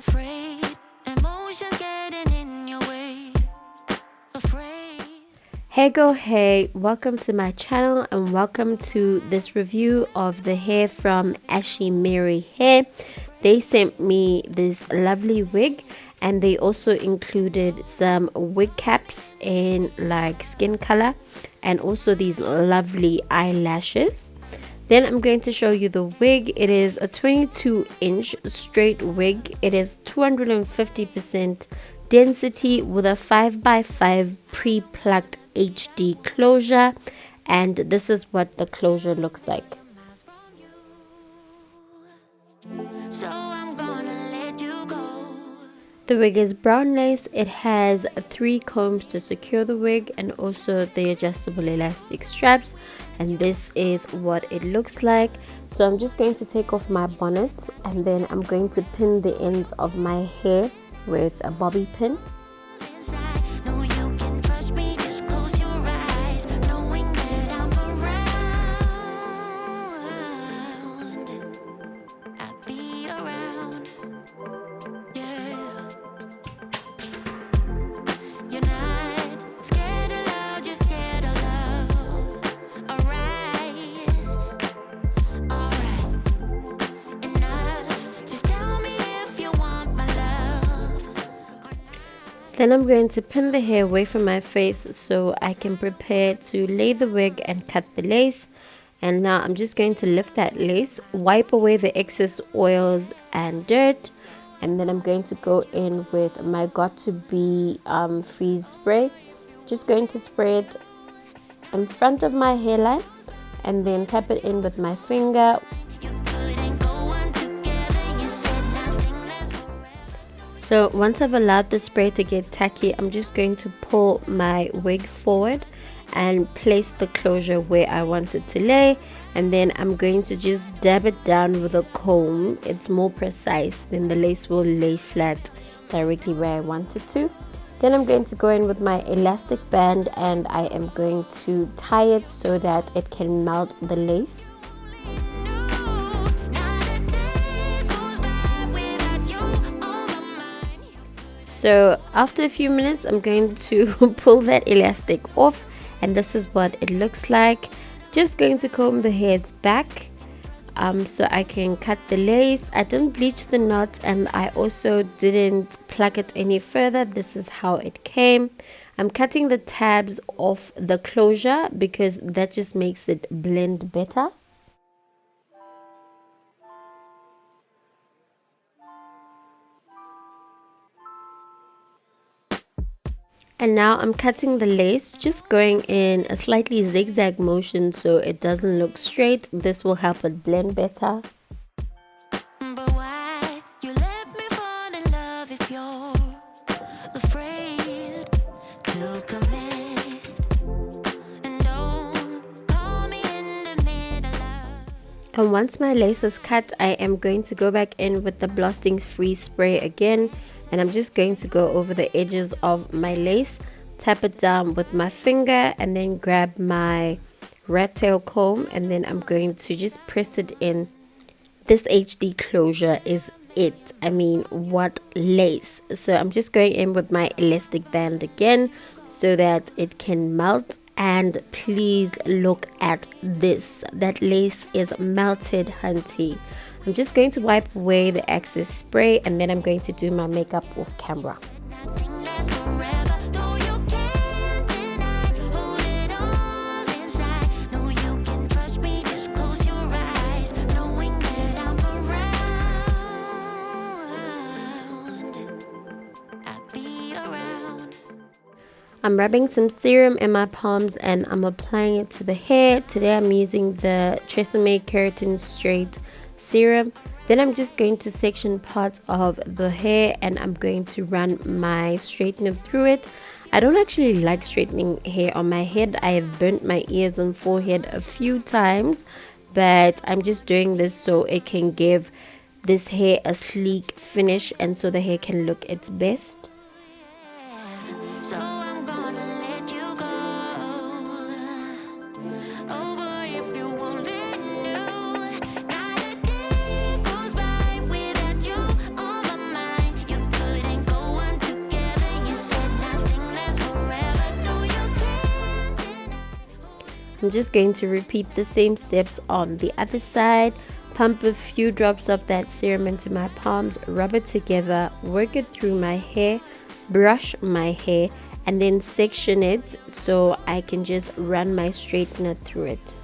afraid, emotions getting in your way, afraid. Hey girl, hey, welcome to my channel and welcome to this review of the hair from Ashimary Hair. They sent me this lovely wig and they also included some wig caps in like skin color and also these lovely eyelashes. Then I'm going to show you the wig. It is a 22-inch straight wig. It is 250% density with a 5x5 pre-plucked HD closure, and this is what the closure looks like. So I'm gonna let you go. The wig is brown lace. It has 3 combs to secure the wig and also the adjustable elastic straps, and this is what it looks like. So I'm just going to take off my bonnet and then I'm going to pin the ends of my hair with a bobby pin. Inside, know you can trust me, just close your eyes, knowing that I'm around. I'll be around, yeah. You're not scared of love, just scared of love. Alright, enough. Just tell me if you want my love. Then I'm going to pin the hair away from my face so I can prepare to lay the wig and cut the lace. And now I'm just going to lift that lace, wipe away the excess oils and dirt, and then I'm going to go in with my got2b freeze spray. Just going to spray it in front of my hairline and then tap it in with my finger. You couldn't go on together, you said nothing less forever. So once I've allowed the spray to get tacky, I'm just going to pull my wig forward and place the closure where I want it to lay, and then I'm going to just dab it down with a comb. It's more precise, then the lace will lay flat directly where I want it to. Then I'm going to go in with my elastic band and I am going to tie it so that it can melt the lace. So after a few minutes I'm going to pull that elastic off, and this is what it looks like. Just going to comb the hairs back so I can cut the lace. I didn't bleach the knot and I also didn't pluck it any further. This is how it came. I'm cutting the tabs off the closure because that just makes it blend better. And now I'm cutting the lace, just going in a slightly zigzag motion so it doesn't look straight. This will help it blend better. But why you let me fall in love if you're afraid to commit? And don't call me in the middle of. And once my lace is cut, I am going to go back in with the blasting freeze spray again. And I'm just going to go over the edges of my lace, tap it down with my finger, and then grab my rat tail comb, and then I'm going to just press it in. This HD closure is it. I mean, what lace. So I'm just going in with my elastic band again so that it can melt. And please look at this. That lace is melted, hunty. I'm just going to wipe away the excess spray and then I'm going to do my makeup off camera. Nothing lasts forever, though you can't deny. Hold it all inside. Know you can trust me, just close your eyes, knowing that I'm around. I'll be around. I'm rubbing some serum in my palms and I'm applying it to the hair. Today I'm using the Tresemme Keratin Straight serum. Then I'm just going to section parts of the hair and I'm going to run my straightener through it. I don't actually like straightening hair on my head. I have burnt my ears and forehead a few times, but I'm just doing this so it can give this hair a sleek finish and so the hair can look its best. So I'm gonna let you go. Oh boy, if you won't let know, not a day goes by without you on my mind. I'm just going to repeat the same steps on the other side. Pump a few drops of that serum into my palms, rub it together, work it through my hair, brush my hair, and then section it so I can just run my straightener through it.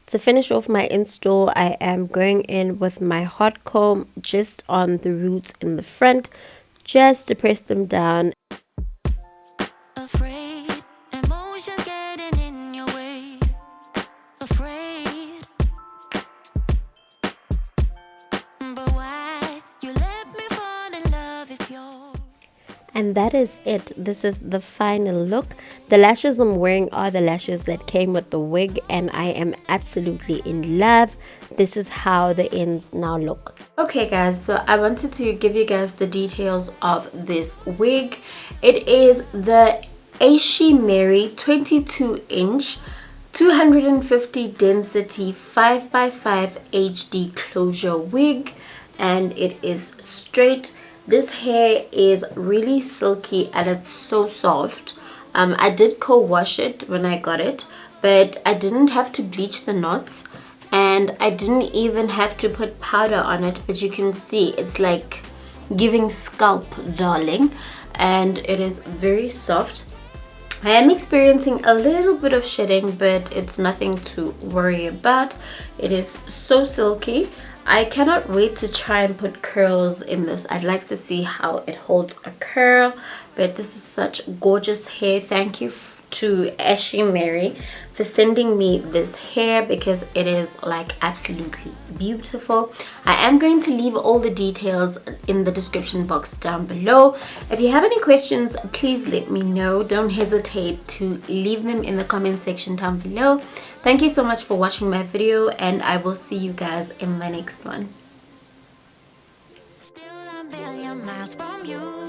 To finish off my install, I am going in with my hot comb just on the roots in the front, just to press them down. Afraid, emotions getting in your way. Afraid, but why you let me fall in love if you're. And that is it. This is the final look. The lashes I'm wearing are the lashes that came with the wig, and I am absolutely in love. This is how the ends now look. Okay guys, so I wanted to give you guys the details of this wig. It is the Ashimary 22-inch 250 density 5x5 HD closure wig, and it is straight. This hair is really silky and it's so soft. I did co-wash it when I got it, but I didn't have to bleach the knots, and I didn't even have to put powder on it, but you can see it's like giving scalp darling, and it is very soft. I am experiencing a little bit of shedding, but it's nothing to worry about. It is so silky. I cannot wait to try and put curls in this. I'd like to see how it holds a curl, but this is such gorgeous hair. Thank you to Ashimary for sending me this hair, because it is like absolutely beautiful. I am going to leave all the details in the description box down below. If you have any questions, please let me know. Don't hesitate to leave them in the comment section down below. Thank you so much for watching my video, and I will see you guys in my next one. Still a million miles from you.